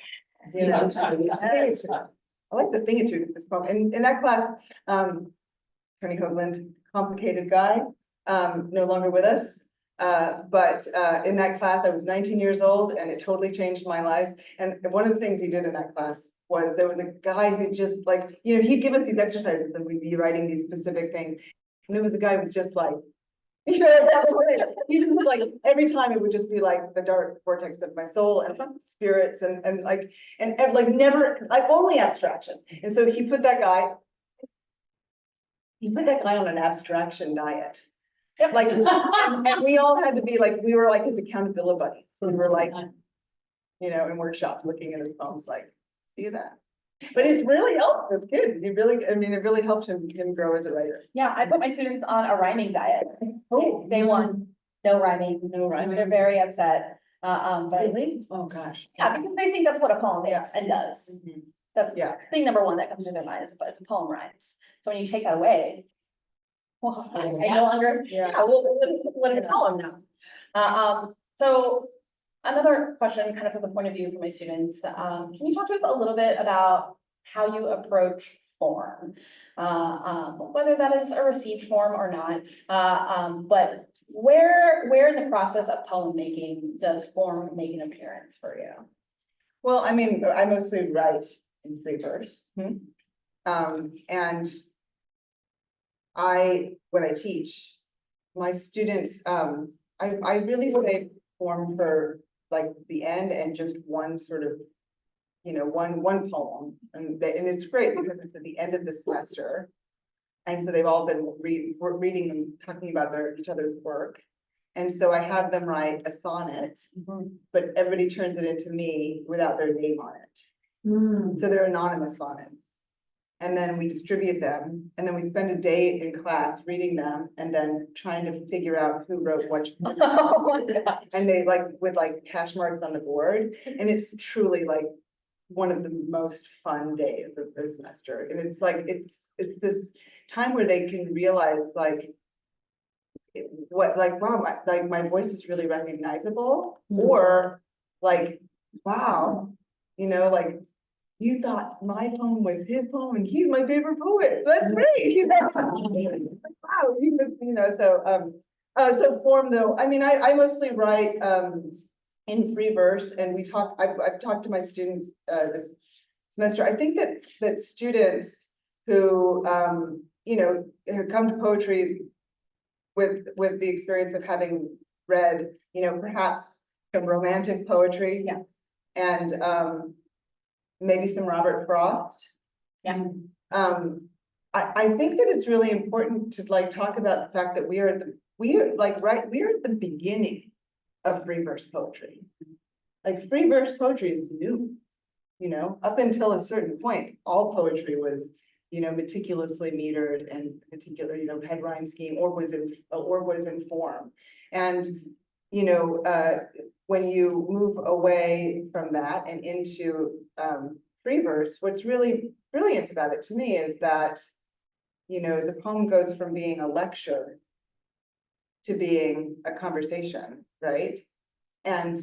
[SPEAKER 4] You know, thingitude. I like the thingitude of this poem. In that class, Tony Hoagland, complicated guy, no longer with us. But in that class, I was 19 years old and it totally changed my life. And one of the things he did in that class was there was a guy who just like, you know, he'd give us these exercises and we'd be writing these specific things. And there was a guy who was just like, you know, he just like, every time it would just be like the dark vortex of my soul and spirits and never, like only abstraction. And so he put that guy on an abstraction diet. Like, and we all had to be like, we were like his accountability buddies. We were like, you know, in workshops looking at his poems, like, see that? But it really helped this kid. It really helped him grow as a writer.
[SPEAKER 3] Yeah, I put my students on a rhyming diet. They want no rhyming.
[SPEAKER 4] No rhyming.
[SPEAKER 3] They're very upset. But
[SPEAKER 4] Really? Oh, gosh.
[SPEAKER 3] yeah, because they think that's what a poem is
[SPEAKER 4] Yeah.
[SPEAKER 3] and does.
[SPEAKER 4] Mhm.
[SPEAKER 3] That's
[SPEAKER 4] Yeah.
[SPEAKER 3] thing number one that comes to their mind is, but it's a poem rhymes. So when you take that away, well, I no longer,
[SPEAKER 4] Yeah.
[SPEAKER 3] what is a poem now? So another question kind of from the point of view for my students, can you talk to us a little bit about how you approach form? Whether that is a received form or not, but where in the process of poem making does form make an appearance for you?
[SPEAKER 4] Well, I mean, I mostly write in free verse. And when I teach, my students, I really save form for like the end and just one sort of, you know, one poem. And it's great because it's at the end of the semester. And so they've all been reading and talking about each other's work. And so I have them write a sonnet, but everybody turns it into me without their name on it. So they're anonymous sonnets. And then we distribute them, and then we spend a day in class reading them and then trying to figure out who wrote what. And they with hash marks on the board, and it's truly like one of the most fun days of the semester. And it's like, it's this time where they can realize like, wow, my voice is really recognizable, or like, wow, you know, like, you thought my poem was his poem and he's my favorite poet. That's great. You know? Wow, you know, so form though, I mean, I mostly write in free verse, and I've talked to my students this semester. I think that students who you know, who come to poetry with the experience of having read, you know, perhaps some romantic poetry.
[SPEAKER 3] Yeah.
[SPEAKER 4] And maybe some Robert Frost.
[SPEAKER 3] Yeah.
[SPEAKER 4] I think that it's really important to like talk about the fact that we are at the beginning of free verse poetry. Like free verse poetry is new, you know, up until a certain point, all poetry was, you know, meticulously metered and particular, you know, had rhyme scheme or was in form. And, you know, when you move away from that and into free verse, what's really brilliant about it to me is that, you know, the poem goes from being a lecture to being a conversation, right? And,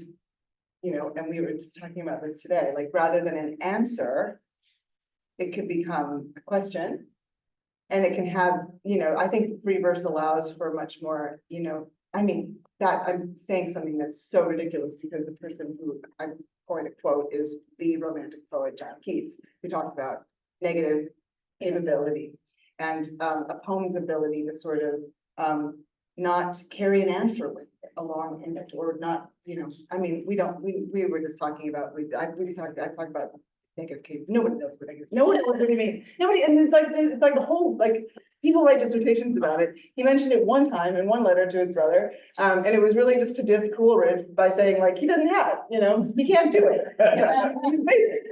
[SPEAKER 4] you know, and we were just talking about this today, like rather than an answer, it could become a question. And it can have, you know, I think free verse allows for much more, you know, I mean, that I'm saying something that's so ridiculous because the person who I'm going to quote is the romantic poet John Keats, who talked about negative capability and a poem's ability to sort of not carry an answer with it along in it, or not, you know, I mean, we were just talking about, I talked about negative case, nobody knows what negative, no one knows what it means. Nobody, and it's like the whole, like, people write dissertations about it. He mentioned it one time in one letter to his brother, and it was really just to diss Coleridge by saying like, he doesn't have it, you know, he can't do it. You know, he's basic.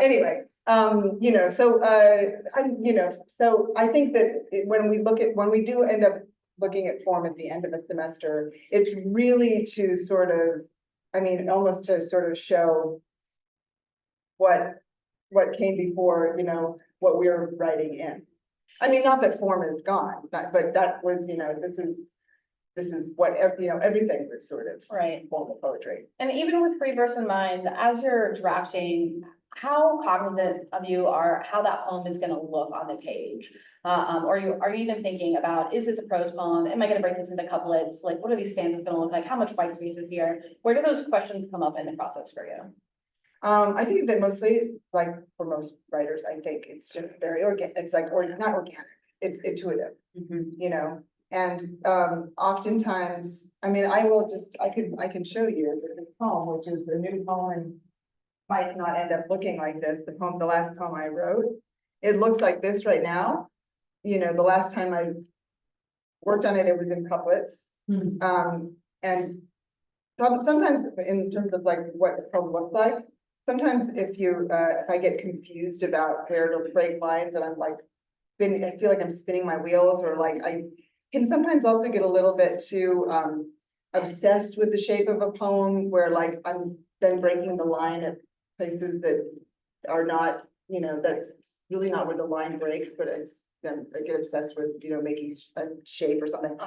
[SPEAKER 4] Anyway, you know, so I think that when we do end up looking at form at the end of a semester, it's really to sort of, I mean, almost to sort of show what came before, you know, what we're writing in. I mean, not that form is gone, but that was, you know, this is what, you know, everything was sort of
[SPEAKER 3] Right.
[SPEAKER 4] form of poetry.
[SPEAKER 3] And even with free verse in mind, as you're drafting, how cognizant of you are how that poem is gonna look on the page? Or are you even thinking about, is this a prose poem? Am I gonna break this into couplets? Like, what are these stanzas gonna look like? How much white space is here? Where do those questions come up in the process for you?
[SPEAKER 4] I think that mostly, like for most writers, I think it's just very organic, it's like, or not organic, it's intuitive, you know? And oftentimes, I mean, I can show you this poem, which is a new poem. Might not end up looking like this, the last poem I wrote. It looks like this right now. You know, the last time I worked on it, it was in couplets. And sometimes in terms of like what the poem looks like, sometimes if I get confused about parallel break lines and I'm like, I feel like I'm spinning my wheels, or like I can sometimes also get a little bit too obsessed with the shape of a poem, where like I'm then breaking the line at places that are not, you know, that's really not where the line breaks, but I get obsessed with, you know, making a shape or something.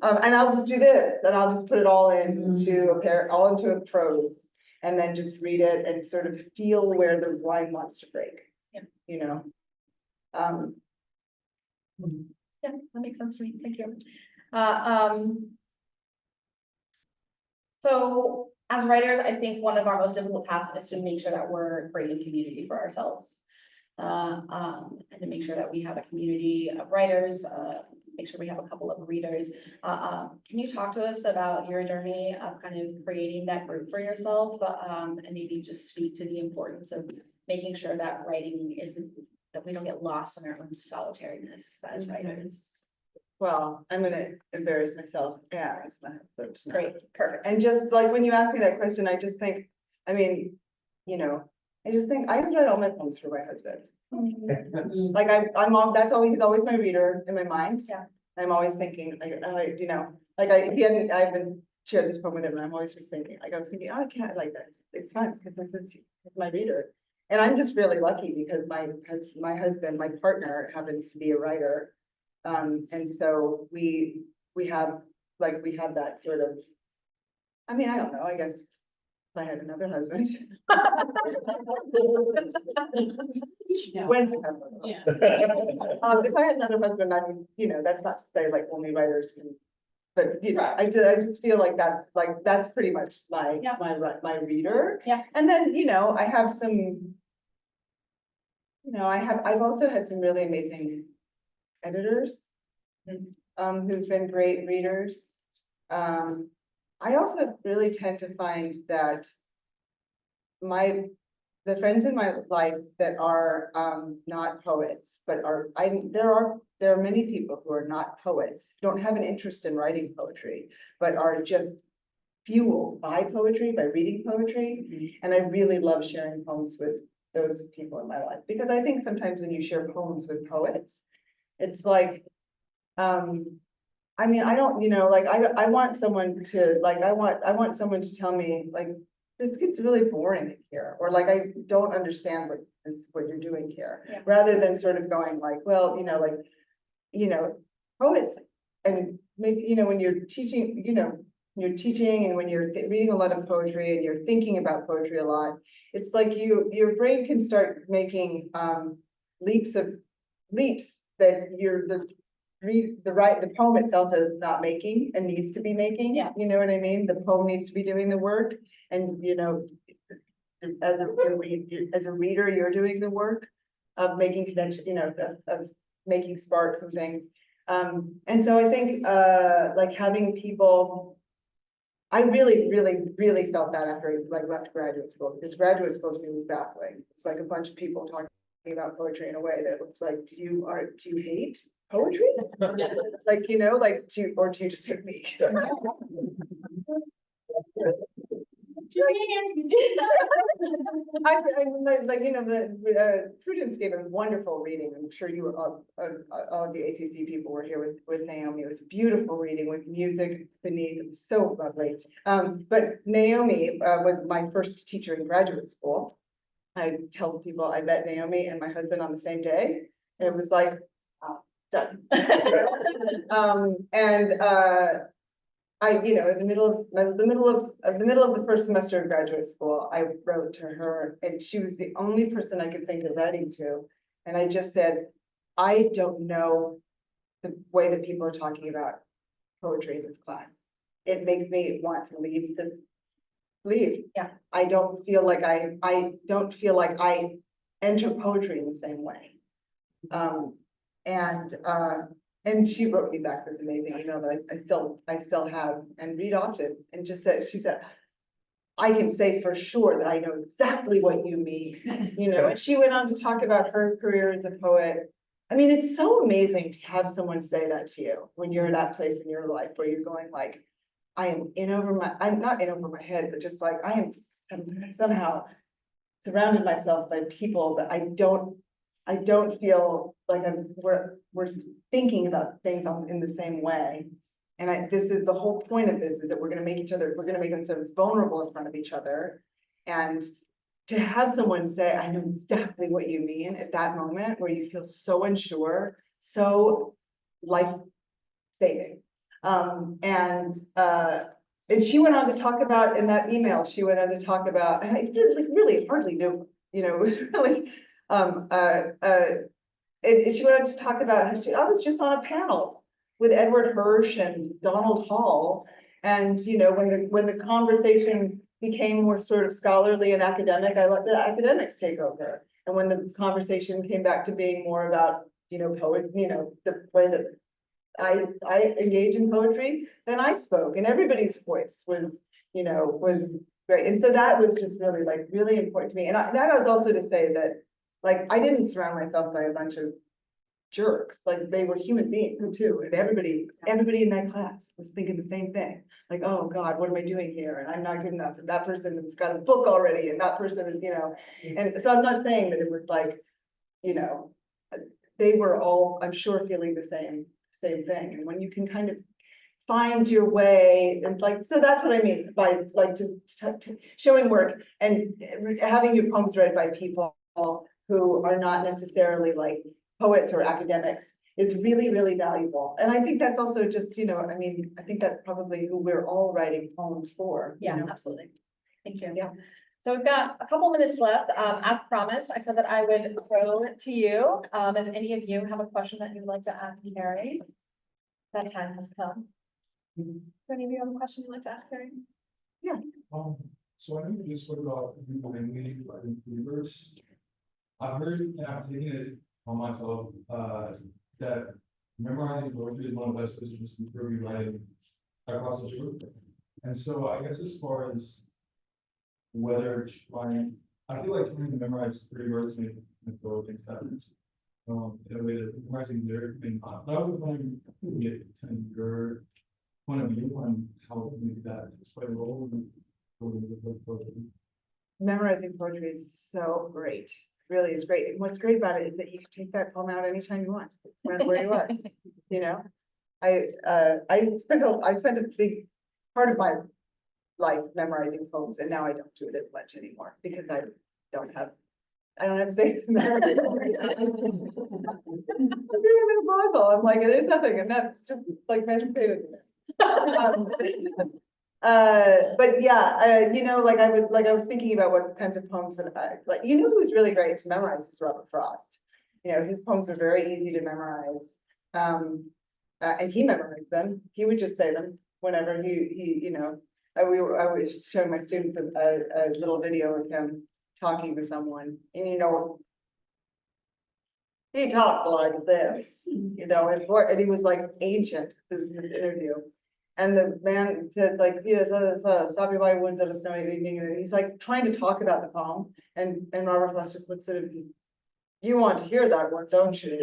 [SPEAKER 4] And I'll just do this, and I'll just put it all into a prose, and then just read it and sort of feel where the line wants to break.
[SPEAKER 3] Yeah.
[SPEAKER 4] You know.
[SPEAKER 3] Yeah, that makes sense to me. Thank you. So as writers, I think one of our most difficult tasks is to make sure that we're creating community for ourselves. And to make sure that we have a community of writers, make sure we have a couple of readers. Can you talk to us about your journey of kind of creating that group for yourself? And maybe just speak to the importance of making sure that writing isn't, that we don't get lost in our own solitariness as writers.
[SPEAKER 4] Well, I'm gonna embarrass myself. Yeah, it's my husband.
[SPEAKER 3] Great, perfect.
[SPEAKER 4] And just like when you ask me that question, I just think, I mean, you know, I just write all my poems for my husband. Like he's always my reader in my mind.
[SPEAKER 3] Yeah.
[SPEAKER 4] I'm always thinking, like, you know, like I haven't shared this poem with him, and I'm always just thinking, like I was thinking, oh, I can't like that. It's fun because it's my reader. And I'm just really lucky because my husband, my partner, happens to be a writer. And so we have that sort of, I mean, I don't know, I guess if I had another husband. When to have one.
[SPEAKER 1] Yeah.
[SPEAKER 4] If I had another husband, I would, you know, that's not to say like only writers can, but you know, I just feel like that's pretty much my reader.
[SPEAKER 3] Yeah.
[SPEAKER 4] And then, you know, I have some, you know, I've also had some really amazing editors, who've been great readers. I also really tend to find that the friends in my life that are not poets, but there are many people who are not poets, don't have an interest in writing poetry, but are just fueled by poetry, by reading poetry. And I really love sharing poems with those people in my life, because I think sometimes when you share poems with poets, it's like, I mean, I don't, you know, like I want someone to like, I want someone to tell me like, this gets really boring here, or like, I don't understand what you're doing here.
[SPEAKER 3] Yeah.
[SPEAKER 4] Rather than sort of going like, well, you know, like, you know, poets, and maybe, you know, when you're teaching, you know, and when you're reading a lot of poetry and you're thinking about poetry a lot, it's like your brain can start making leaps that the poem itself is not making and needs to be making.
[SPEAKER 3] Yeah.
[SPEAKER 4] You know what I mean? The poem needs to be doing the work, and you know, as a reader, you're doing the work of making connection, you know, of making sparks and things. And so I think like having people, I really, really, really felt that after I like left graduate school, because graduate school to me was baffling. It's like a bunch of people talking about poetry in a way that looks like, do you hate poetry? Like, you know, like, do you just hate me? Like, you know, Prudence gave a wonderful reading. I'm sure you were all of the ACC people were here with Naomi. It was a beautiful reading with music beneath. It was so lovely. But Naomi was my first teacher in graduate school. I tell people I met Naomi and my husband on the same day. It was like, oh, done. You know, in the middle of the first semester of graduate school, I wrote to her, and she was the only person I could think of writing to. And I just said, I don't know the way that people are talking about poetry in this class. It makes me want to leave.
[SPEAKER 3] Yeah.
[SPEAKER 4] I don't feel like I don't feel like I enter poetry in the same way. And she wrote me back this amazing email that I still have and read often, and just said, she said, I can say for sure that I know exactly what you mean, you know. And she went on to talk about her career as a poet. I mean, it's so amazing to have someone say that to you when you're in that place in your life where you're going like, I'm not in over my head, but just like I'm somehow surrounded myself by people that I don't feel like we're thinking about things in the same way. And this is the whole point of this, is that we're gonna make ourselves vulnerable in front of each other. And to have someone say, I know exactly what you mean at that moment where you feel so unsure, so life-saving. And she went on to talk about, in that email, she went on to talk about, and I really hardly knew, you know, it was really, and she went on to talk about how I was just on a panel with Edward Hirsch and Donald Hall. And, you know, when the conversation became more sort of scholarly and academic, I let the academics take over. And when the conversation came back to being more about, you know, the way that I engage in poetry, then I spoke, and everybody's voice was great. And so that was just really important to me. And that was also to say that, like, I didn't surround myself by a bunch of jerks. Like, they were human beings too, and everybody in that class was thinking the same thing. Like, oh God, what am I doing here? And I'm not good enough. And that person has got a book already, and that person is, you know. And so I'm not saying that it was like, you know, they were all, I'm sure, feeling the same thing. And when you can kind of find your way, and like, so that's what I mean by like to showing work and having your poems read by people who are not necessarily like poets or academics is really, really valuable. And I think that's also just, you know, I mean, I think that's probably who we're all writing poems for.
[SPEAKER 3] Yeah,
[SPEAKER 4] you know?
[SPEAKER 3] absolutely. Thank you.
[SPEAKER 4] Yeah.
[SPEAKER 3] So we've got a couple minutes left. As promised, I said that I would throw it to you. If any of you have a question that you'd like to ask Carrie, that time has come. Do any of you have a question you'd like to ask Carrie?
[SPEAKER 5] So I think you just spoke about people mainly writing reverse. I've heard, and I've taken it on myself, that memorizing poetry is one of the best ways to improve your writing across the group. And so I guess as far as whether trying, I feel like trying to memorize pretty words make go against that. In a way that memorizing lyrics may not. But I was wondering, get kind of your point of view on how to make that play a role in poetry.
[SPEAKER 4] Memorizing poetry is so great. Really is great. And what's great about it is that you can take that poem out anytime you want, where you are. You know, I spent a big part of my life memorizing poems, and now I don't do it as much anymore because I don't have space to memorize. I'm like, there's nothing, and that's just like mashed potatoes. But yeah, you know, like I was thinking about what kinds of poems that like, you know, who's really great to memorize is Robert Frost. You know, his poems are very easy to memorize. And he memorized them. He would just say them whenever he you know, I was showing my students a little video of him talking to someone, and you know, he talked like this, you know, and he was like ancient in his interview. And the man says like, Stopping by woods of a snowy evening, and he's like trying to talk about the poem, and Robert Frost just looks at him. You want to hear that one, don't you?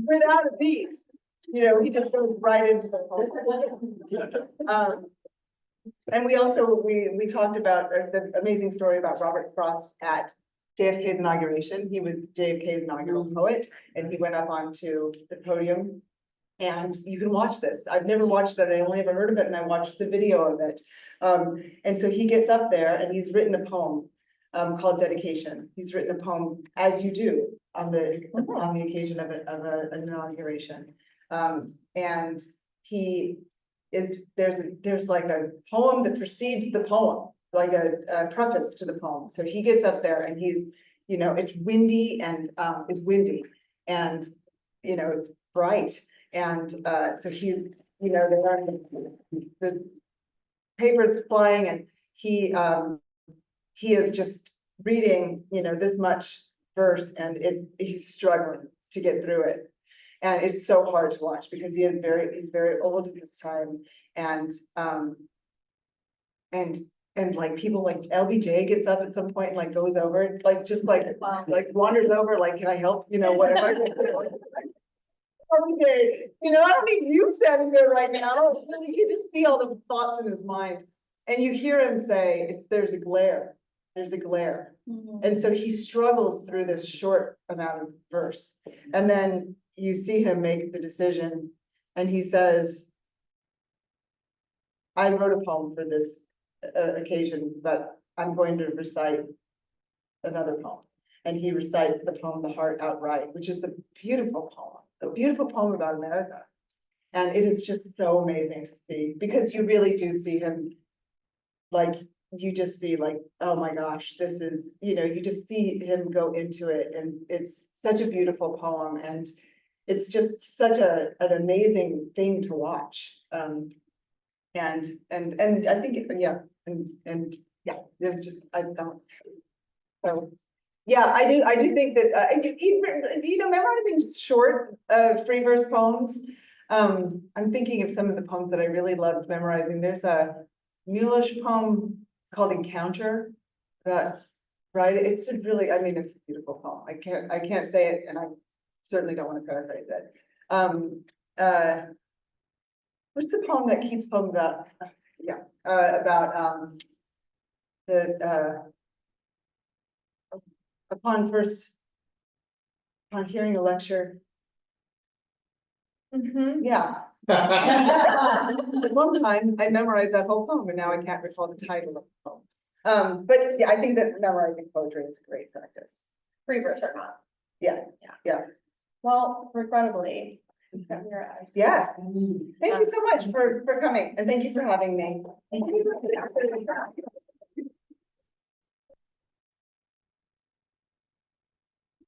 [SPEAKER 4] Without a beat, he just goes right into the poem. And we also, we talked about the amazing story about Robert Frost at JFK's inauguration. He was JFK's inaugural poet, and he went up onto the podium. And you can watch this. I've never watched it. I only ever heard of it, and I watched the video of it. And so he gets up there and he's written a poem called Dedication. He's written a poem, as you do, on the occasion of an inauguration. And there's like a poem that precedes the poem, like a preface to the poem. So he gets up there and he's, it's windy and it's bright. And so he, the paper's flying, and he is just reading, this much verse, and he's struggling to get through it. And it's so hard to watch because he's very old at this time. And like people like LBJ gets up at some point and like goes over, like just like wanders over, like, can I help? Whatever. LBJ, I don't need you standing there right now. You just see all the thoughts in his mind. And you hear him say, there's a glare. And so he struggles through this short amount of verse. And then you see him make the decision, and he says, I wrote a poem for this occasion, but I'm going to recite another poem. And he recites the poem, The Heart Outright, which is the beautiful poem, a beautiful poem about America. And it is just so amazing to see, because you really do see him, like, you just see like, oh my gosh, this is, you just see him go into it, and it's such a beautiful poem, and it's just such an amazing thing to watch. And I think, it was just, I felt so. Yeah, I do think that, memorizing short, free verse poems. I'm thinking of some of the poems that I really loved memorizing. There's a Mulish poem called Encounter that, right? It's a really, it's a beautiful poem. I can't say it, and I certainly don't want to paraphrase it. What's the poem that Keats poem about? About upon hearing a lecture. Yeah. At one time I memorized that whole poem, and now I can't recall the title of the poem. But yeah, I think that memorizing poetry is a great practice.
[SPEAKER 3] Free verse or not.
[SPEAKER 4] Yeah.
[SPEAKER 3] Well, regrettably. we're at our-
[SPEAKER 4] Yes. Thank you so much for coming, and thank you for having me.